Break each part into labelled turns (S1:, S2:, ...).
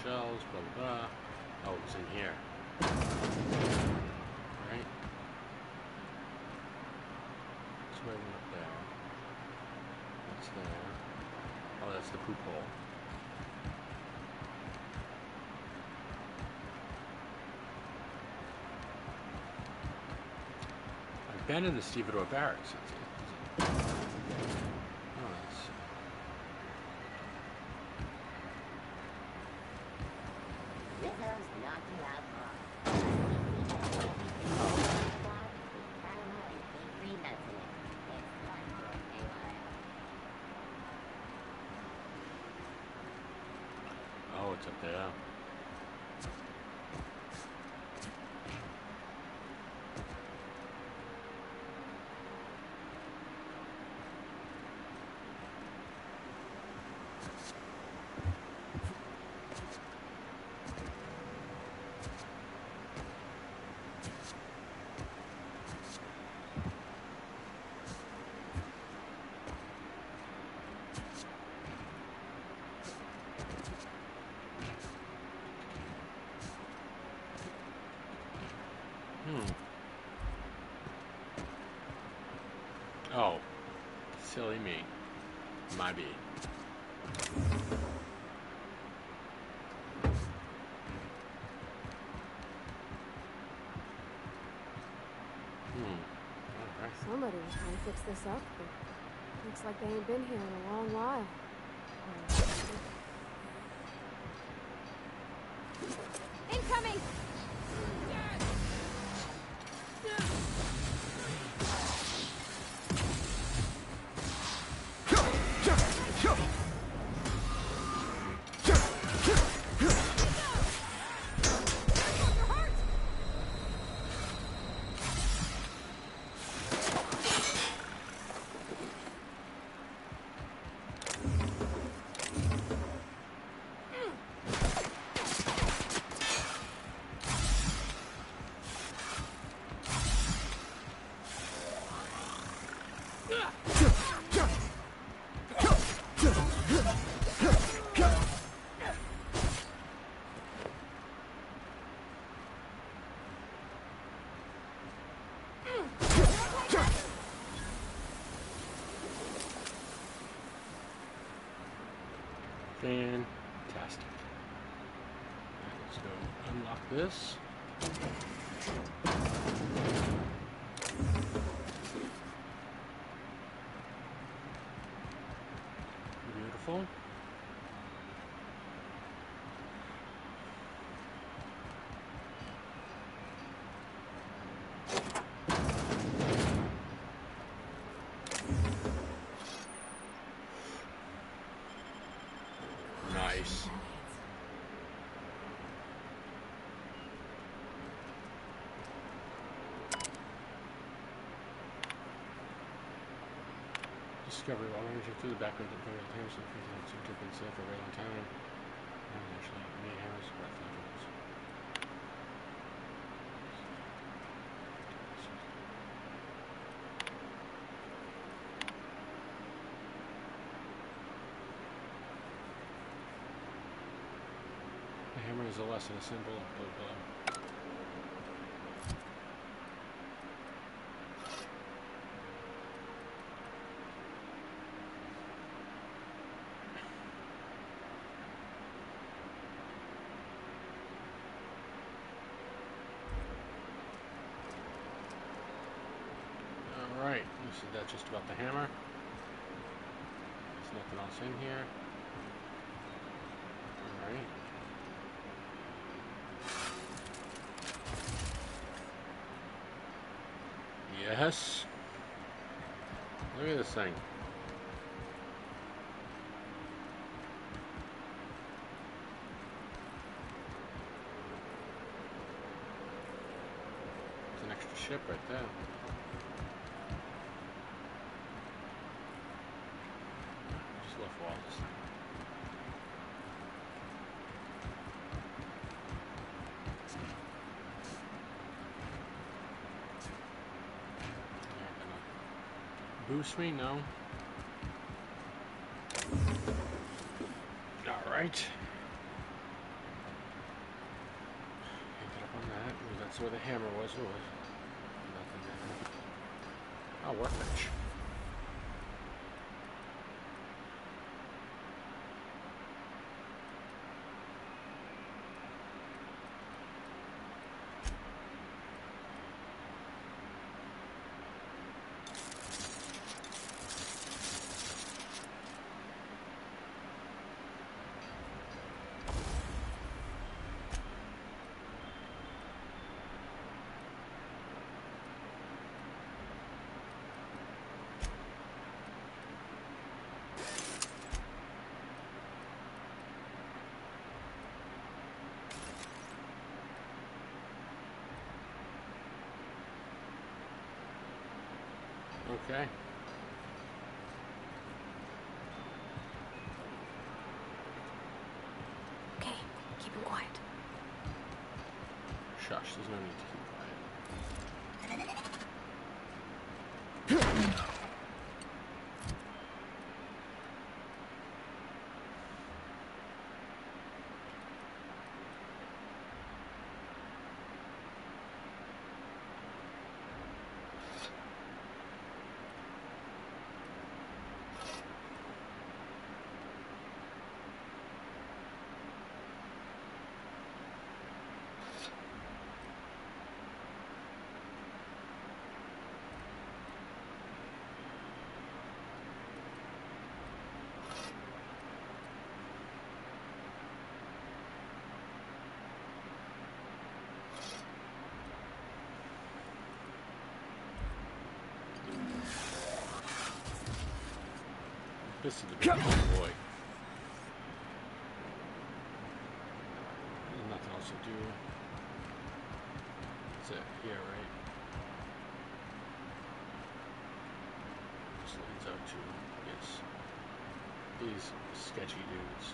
S1: shells, blah blah blah. Oh, it's in here. Right? So I went up there. That's there. Oh, that's the poop hole. I've been in the Stevedore Barracks. Oh, that's... Oh, it's up there. Oh, silly me. My bad. Alright.
S2: Somebody was trying to fix this up, but looks like they ain't been here in a long while. Incoming!
S1: Fantastic. Right, let's go unlock this. Beautiful. Nice. Discovery while ranging through the background of the Thames and seem to have been safe for a very long time. Actually, many hammers are flammable. The hammer is a lesson, a symbol, blah blah. Alright, this is that just about the hammer. There's nothing else in here. Alright. Yes. Look at this thing. It's an extra ship right there. Just left walls. Boost me? No. Alright. That's where the hammer was. Nothing there. Oh, workbench. Okay.
S2: Okay, keep him quiet.
S1: Shush, there's no need to keep quiet. This is the big boy. There's nothing else to do. That's it here, right? This leads out to, yes, these sketchy dudes.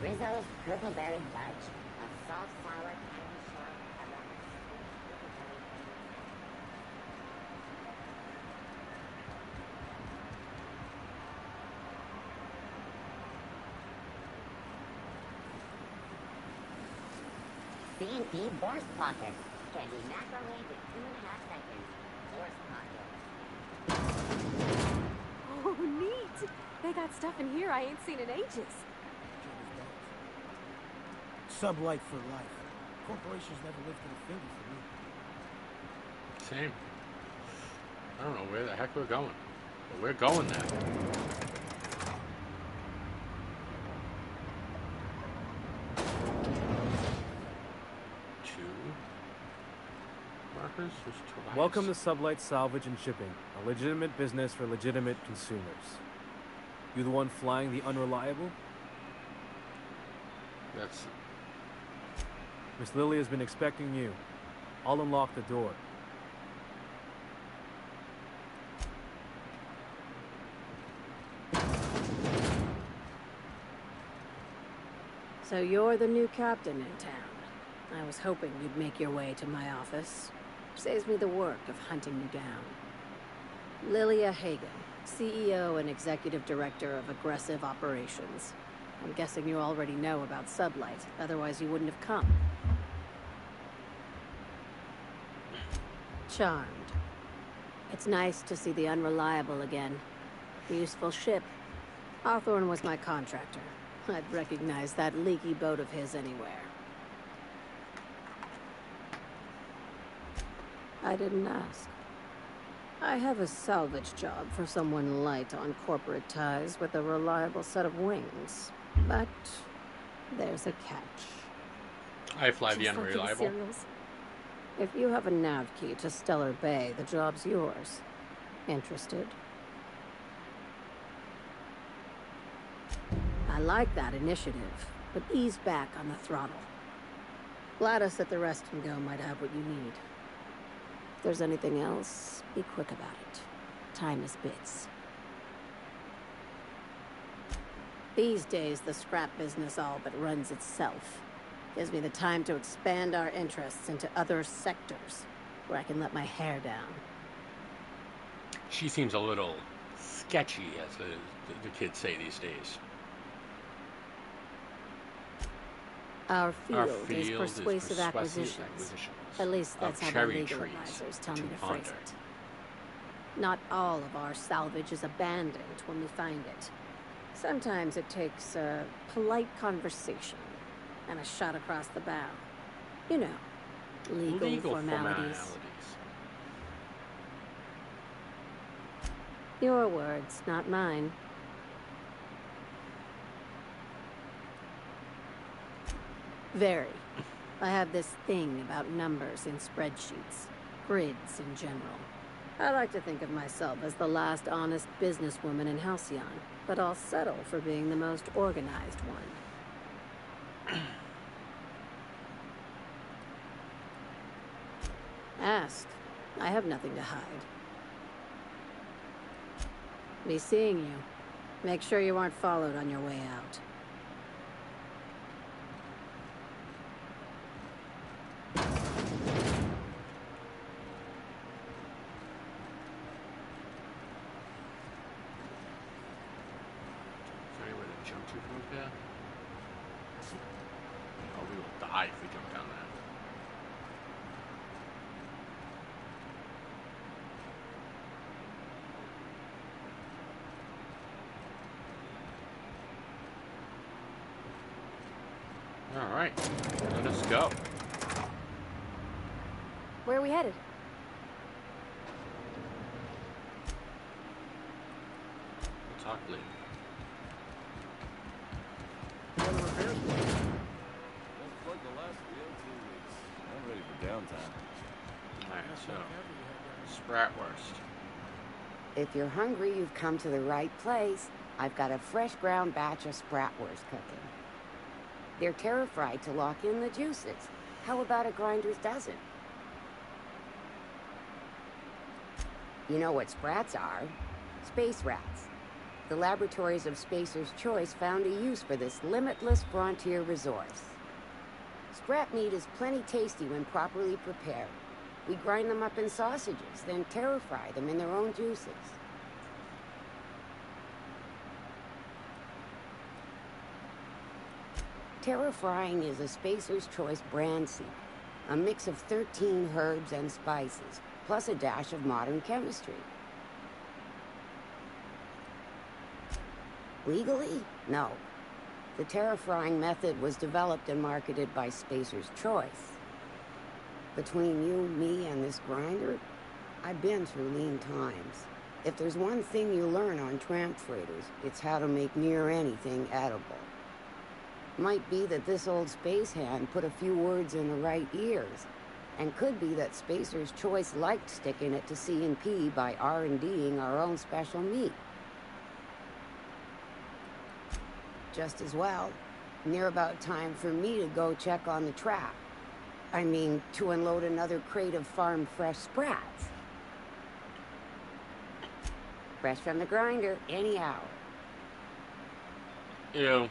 S3: Rizzo's Purple Berry Fudge, a salt sour candy shell cover. C&P Borscht Pocket. Can be microwaved in 2.5 seconds. Borscht Pocket.
S2: Oh, neat! They got stuff in here I ain't seen in ages.
S4: Sublight for life. Corporations never lifted a finger for me.
S1: Same. I don't know where the heck we're going, but we're going there. Markers? There's two.
S5: Welcome to Sublight Salvage and Shipping, a legitimate business for legitimate consumers. You the one flying the Unreliable?
S1: That's.
S5: Miss Lily has been expecting you. I'll unlock the door.
S2: So you're the new captain in town. I was hoping you'd make your way to my office. Saves me the work of hunting you down. Lilia Hagen, CEO and Executive Director of Aggressive Operations. I'm guessing you already know about Sublight, otherwise you wouldn't have come. Charmed. It's nice to see the Unreliable again. Useful ship. Hawthorne was my contractor. I'd recognize that leaky boat of his anywhere. I didn't ask. I have a salvage job for someone light on corporate ties with a reliable set of wings. But there's a catch.
S1: I fly the
S2: Just like in
S1: Unreliable.
S2: serials. If you have a nav key to Stellar Bay, the job's yours. Interested? I like that initiative, but ease back on the throttle. Gladys at the Resting Go might have what you need. If there's anything else, be quick about it. Time is bits. These days, the scrap business all but runs itself. Gives me the time to expand our interests into other sectors, where I can let my hair down.
S1: She seems a little sketchy, as the kids say these days.
S2: Our
S1: Our
S2: field is
S1: field is
S2: persuasive acquisitions. At least that's
S1: of
S2: how my
S1: cherry
S2: legal
S1: trees
S2: advisors tell
S1: to
S2: me to phrase
S1: ponder.
S2: it. Not all of our salvage is abandoned when we find it. Sometimes it takes a polite conversation and a shot across the bow. You know, legal formalities. Your words, not mine. Very. I have this thing about numbers in spreadsheets, grids in general. I like to think of myself as the last honest businesswoman in Halcyon, but I'll settle for being the most organized one. Ask. I have nothing to hide. Be seeing you. Make sure you aren't followed on your way out.
S1: Jump to from up here? Oh, we will die if we jump down there. Alright, let us go.
S2: Where are we headed?
S1: We'll talk later. Alright, so Spratwurst.
S3: If you're hungry, you've come to the right place. I've got a fresh ground batch of Spratwurst cooking. They're terra-fried to lock in the juices. How about a grinder's dozen? You know what sprats are? Space rats. The laboratories of Spacer's Choice found a use for this limitless frontier resource. Sprat meat is plenty tasty when properly prepared. We grind them up in sausages, then terra-fry them in their own juices. Terra-frying is a Spacer's Choice brand secret, a mix of 13 herbs and spices, plus a dash of modern chemistry. Legally? No. The terra-frying method was developed and marketed by Spacer's Choice. Between you, me, and this grinder, I've been through lean times. If there's one thing you learn on tramp freighters, it's how to make near anything edible. Might be that this old space hand put a few words in the right ears, and could be that Spacer's Choice liked sticking it to C&P by R&Ding our own special meat. Just as well, near about time for me to go check on the trap. I mean, to unload another crate of farm-fresh sprats. Fresh from the grinder, any hour.
S1: Ew.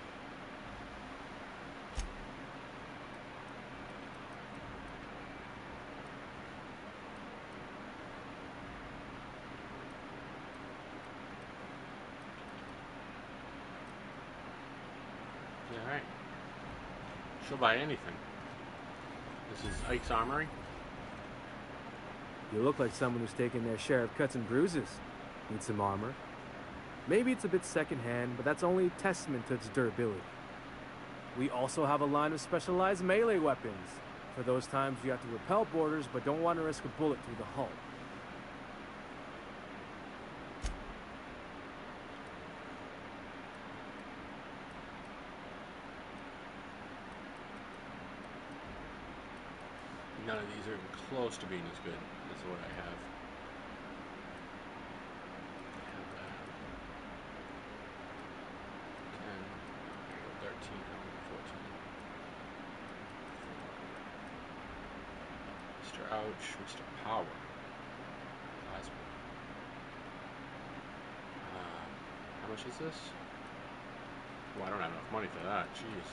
S1: Alright. She'll buy anything. This is Ike's Armory.
S5: You look like someone who's taken their share of cuts and bruises. Need some armor. Maybe it's a bit secondhand, but that's only a testament to its durability. We also have a line of specialized melee weapons, for those times you have to repel boarders but don't want to risk a bullet through the hull.
S1: None of these are even close to being as good as what I have. I have that. 10, 13, 14. Mr. Ouch, Mr. Power. Plasma. How much is this? Oh, I don't have enough money for that. Jeez.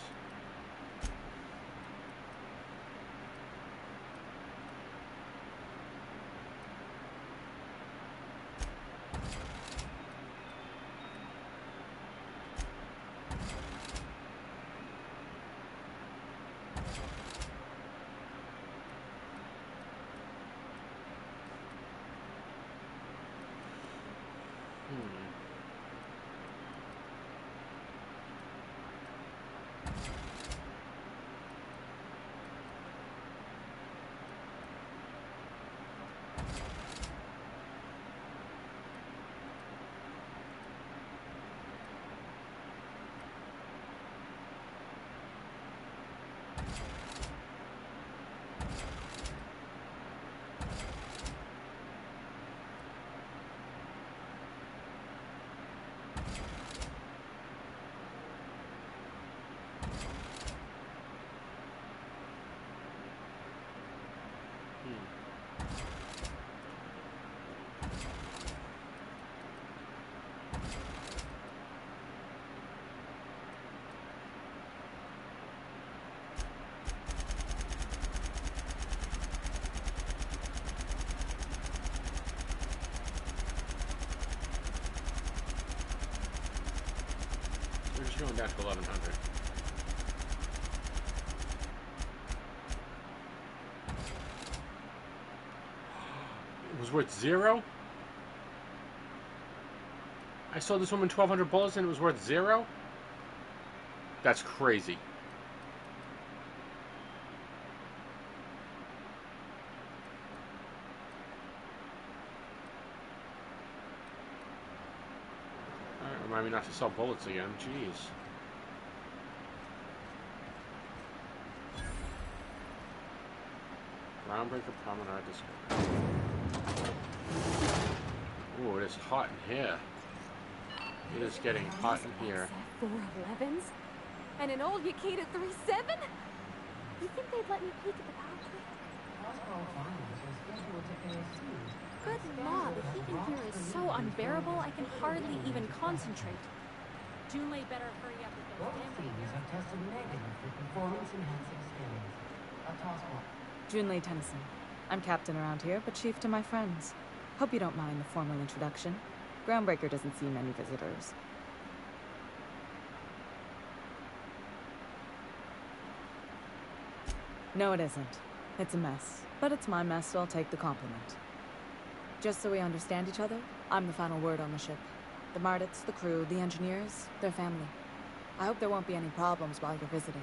S1: We're just going down to 1100. It was worth 0? I sold this woman 1,200 bullets and it was worth 0? That's crazy. Alright, remind me not to sell bullets again. Jeez. Groundbreaker promenade discovery. Ooh, it is hot in here. It is getting hot in here.
S6: 411s? And an old Yakita 37? You think they'd let me peek at the power plant? Good lord, the heat in here is so unbearable I can hardly even concentrate. Junlei better hurry up with those damn
S7: have tested negative for performance-enhancing skills. A task force.
S8: Junlei Tennyson. I'm captain around here, but chief to my friends. Hope you don't mind the formal introduction. Groundbreaker doesn't see many visitors. No, it isn't. It's a mess. But it's my mess, so I'll take the compliment. Just so we understand each other, I'm the final word on the ship. The Mardits, the crew, the engineers, their family. I hope there won't be any problems while you're visiting.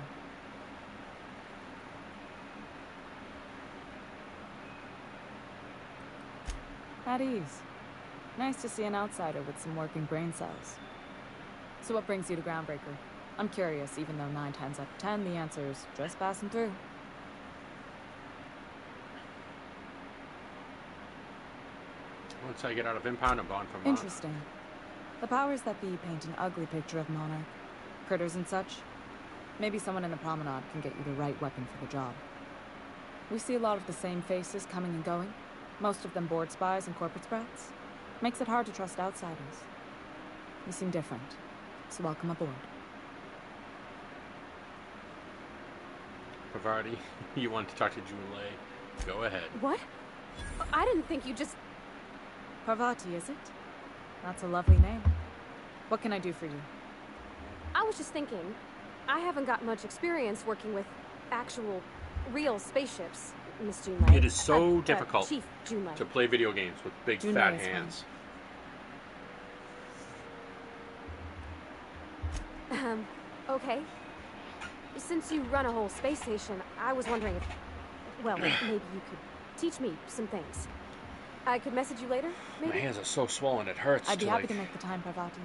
S8: At ease. Nice to see an outsider with some working brain cells. So what brings you to Groundbreaker? I'm curious, even though 9 times out of 10 the answer is just passing through.
S1: Once I get out of impound, I'm gone from
S8: Interesting. The powers that be paint an ugly picture of Monarch. Critters and such. Maybe someone in the promenade can get you the right weapon for the job. We see a lot of the same faces coming and going. Most of them board spies and corporate sprats. Makes it hard to trust outsiders. You seem different, so welcome aboard.
S1: Pavarti, you want to talk to Junlei? Go ahead.
S6: What? I didn't think you just...
S8: Parvati, is it? That's a lovely name. What can I do for you?
S6: I was just thinking, I haven't got much experience working with actual, real spaceships, Miss Junlei.
S1: It is so difficult
S6: Chief Junlei.
S1: to play video games with big
S8: Junlei
S1: fat
S8: is fine.
S1: hands.
S6: Okay. Since you run a whole space station, I was wondering if, well, maybe you could teach me some things. I could message you later, maybe?
S1: My hands are so swollen it hurts.
S8: I'd be
S1: to
S8: happy
S1: like,
S8: to make the time, Parvati.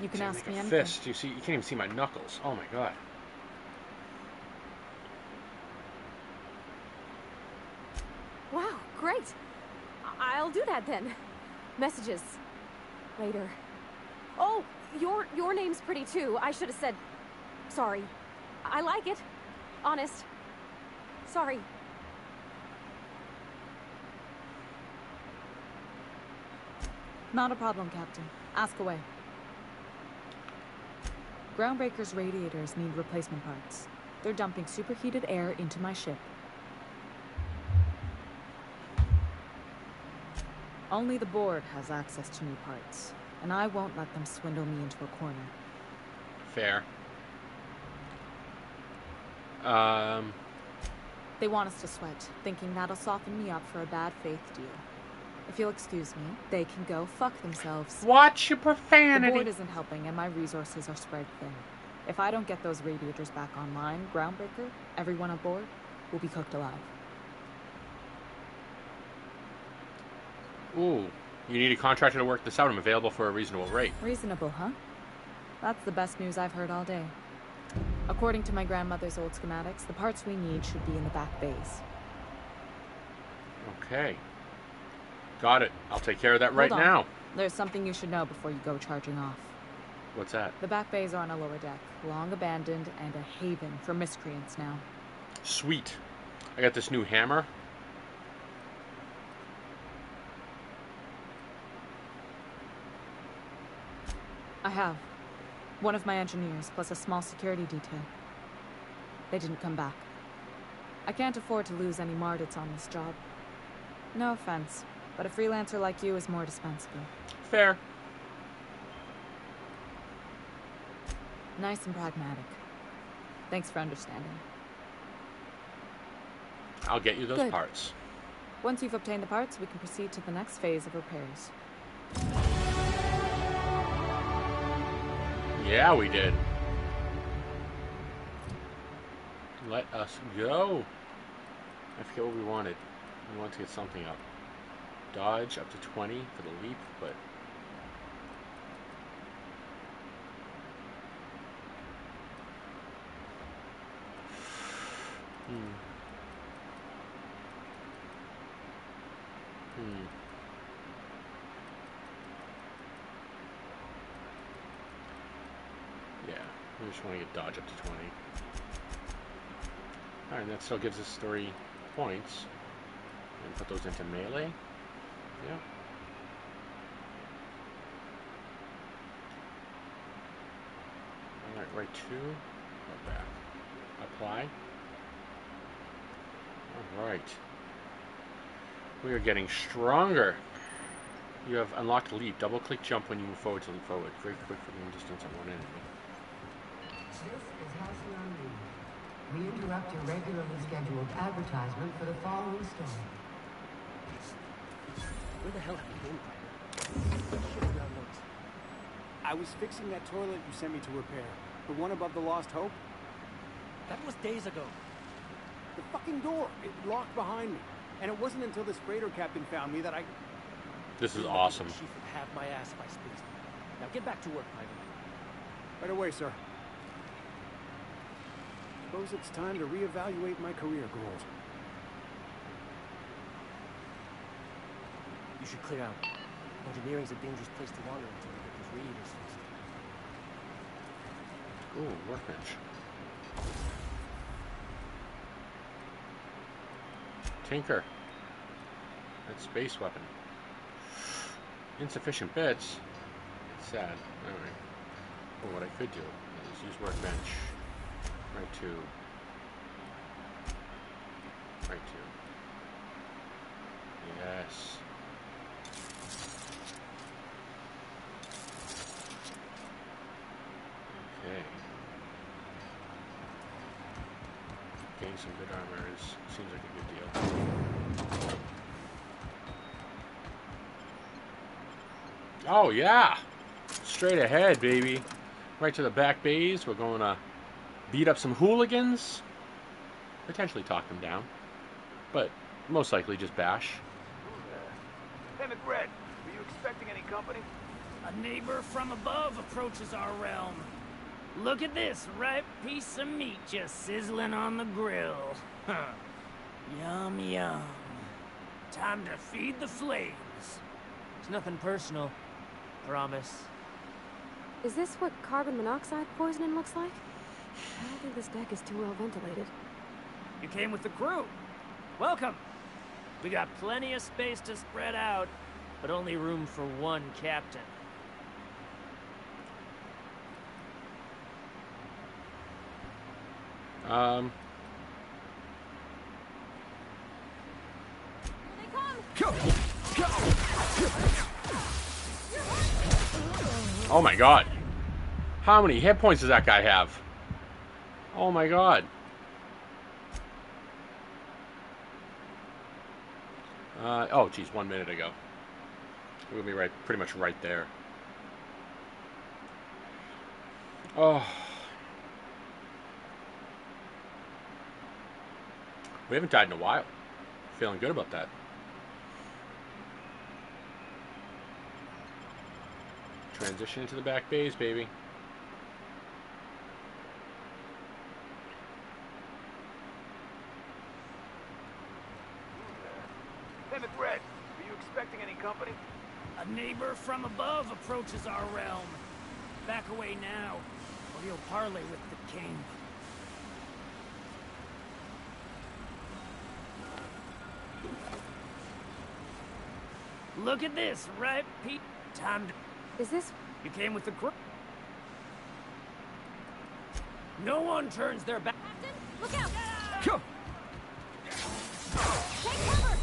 S8: You can
S1: to
S8: ask
S1: make
S8: me
S1: a
S8: anything.
S1: fist. You see, you can't even see my knuckles. Oh my god.
S6: Wow, great. I'll do that then. Messages. Later. Oh, your name's pretty too. I should have said... Sorry. I like it. Honest. Sorry.
S8: Not a problem, Captain. Ask away. Groundbreaker's radiators need replacement parts. They're dumping superheated air into my ship. Only the board has access to new parts, and I won't let them swindle me into a corner.
S1: Fair.
S8: They want us to sweat, thinking that'll soften me up for a bad faith deal. If you'll excuse me, they can go fuck themselves.
S1: Watch your
S8: The
S1: profanity.
S8: board isn't helping, and my resources are spread thin. If I don't get those radiators back online, Groundbreaker, everyone aboard, will be cooked alive.
S1: Ooh, you need a contractor to work this out. I'm available for a reasonable rate.
S8: Reasonable, huh? That's the best news I've heard all day. According to my grandmother's old schematics, the parts we need should be in the back bays.
S1: Okay. Got it. I'll take care of that right
S8: Hold on.
S1: now.
S8: There's something you should know before you go charging off.
S1: What's that?
S8: The back bays are on a lower deck, long abandoned, and a haven for miscreants now.
S1: Sweet. I got this new hammer.
S8: I have. One of my engineers, plus a small security detail. They didn't come back. I can't afford to lose any Mardits on this job. No offense, but a freelancer like you is more dispensable.
S1: Fair.
S8: Nice and pragmatic. Thanks for understanding.
S1: I'll get you those
S8: Good.
S1: parts.
S8: Once you've obtained the parts, we can proceed to the next phase of repairs.
S1: Yeah, we did. Let us go. I forget what we wanted. We wanted to get something up. Dodge up to 20 for the leap, but... Yeah, we just want to get dodge up to 20. Alright, that still gives us 3 points. And put those into melee. Yeah. Alright, right 2. Go back. Apply. Alright. We are getting stronger. You have unlocked leap. Double click jump when you move forward to leap forward. Very quick for the distance on one enemy.
S7: This is Halcyon on News. We interrupt your regularly scheduled advertisement for the following story.
S4: Where the hell have you been? Shit around notes. I was fixing that toilet you sent me to repair. The one above the Lost Hope.
S9: That was days ago.
S4: The fucking door. It locked behind me. And it wasn't until this freighter captain found me that I...
S1: This is awesome.
S9: The chief would have my ass if I squeezed him. Now get back to work, Private.
S4: Right away, sir. Suppose it's time to reevaluate my career goals.
S9: You should clear out. Engineering's a dangerous place to wander until you get those radiators fixed.
S1: Ooh, workbench. Tinker. That space weapon. Insufficient bits. It's sad. Alright. Well, what I could do is use workbench. Right 2. Right 2. Yes. Okay. Getting some good armor seems like a good deal. Oh yeah! Straight ahead, baby. Right to the back bays. We're going to beat up some hooligans. Potentially talk them down. But most likely just bash.
S10: Hey, McRed, were you expecting any company?
S11: A neighbor from above approaches our realm. Look at this ripe piece of meat just sizzling on the grill. Yum, yum. Time to feed the flames.
S9: It's nothing personal. Promise.
S6: Is this what carbon monoxide poisoning looks like? I don't think this deck is too well ventilated.
S11: You came with the crew. Welcome. We got plenty of space to spread out, but only room for one captain.
S1: Oh my god. How many hit points does that guy have? Oh my god. Oh geez, 1 minute ago. We'll be right, pretty much right there. Oh. We haven't died in a while. Feeling good about that. Transition into the back bays, baby.
S10: Hey, McRed, were you expecting any company?
S11: A neighbor from above approaches our realm. Back away now, or he'll parley with the king. Look at this ripe peat. Time to...
S6: Is this...
S11: You came with the crew. No one turns their back.
S6: Captain, look out! Take cover!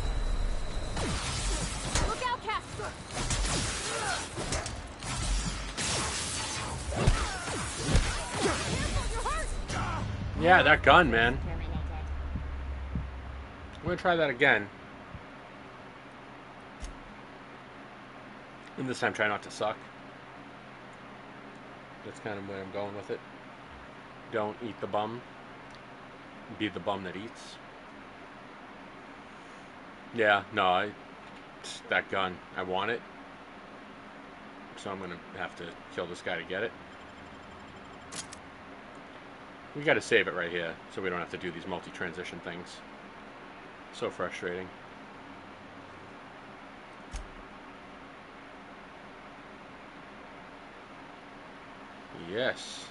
S6: Look out, Cap! Careful, you're hurt!
S1: Yeah, that gun, man. I'm gonna try that again. And this time try not to suck. That's kind of where I'm going with it. Don't eat the bum. Be the bum that eats. Yeah, no, that gun, I want it. So I'm gonna have to kill this guy to get it. We gotta save it right here, so we don't have to do these multi-transition things. So frustrating. Yes.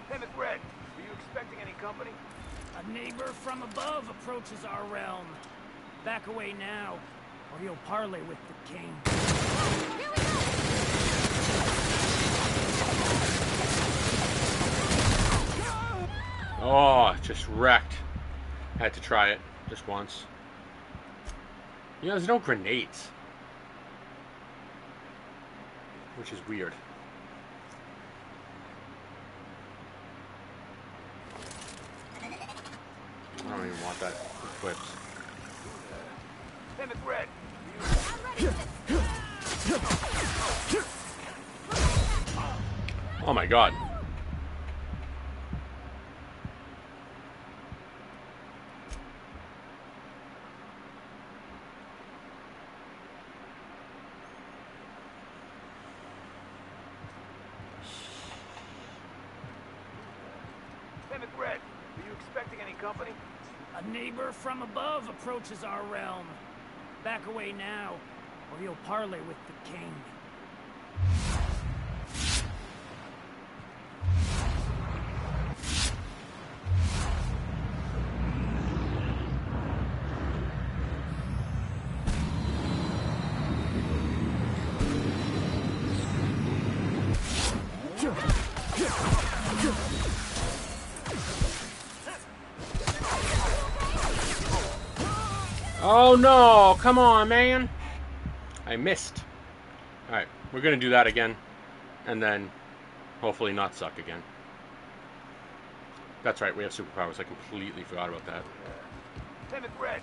S10: Hey, McRed, are you expecting any company?
S11: A neighbor from above approaches our realm. Back away now, or you'll parley with the king.
S6: Here we go!
S1: Oh, just wrecked. Had to try it just once. You know, there's no grenades. Which is weird. I don't even want that equipped.
S10: Hey, McRed,
S6: I'm ready.
S1: Oh my god.
S10: Hey, McRed, are you expecting any company?
S11: A neighbor from above approaches our realm. Back away now, or you'll parley with the king.
S1: Oh no, come on, man. I missed. Alright, we're gonna do that again. And then hopefully not suck again. That's right, we have superpowers. I completely forgot about that.
S10: Hey, McRed,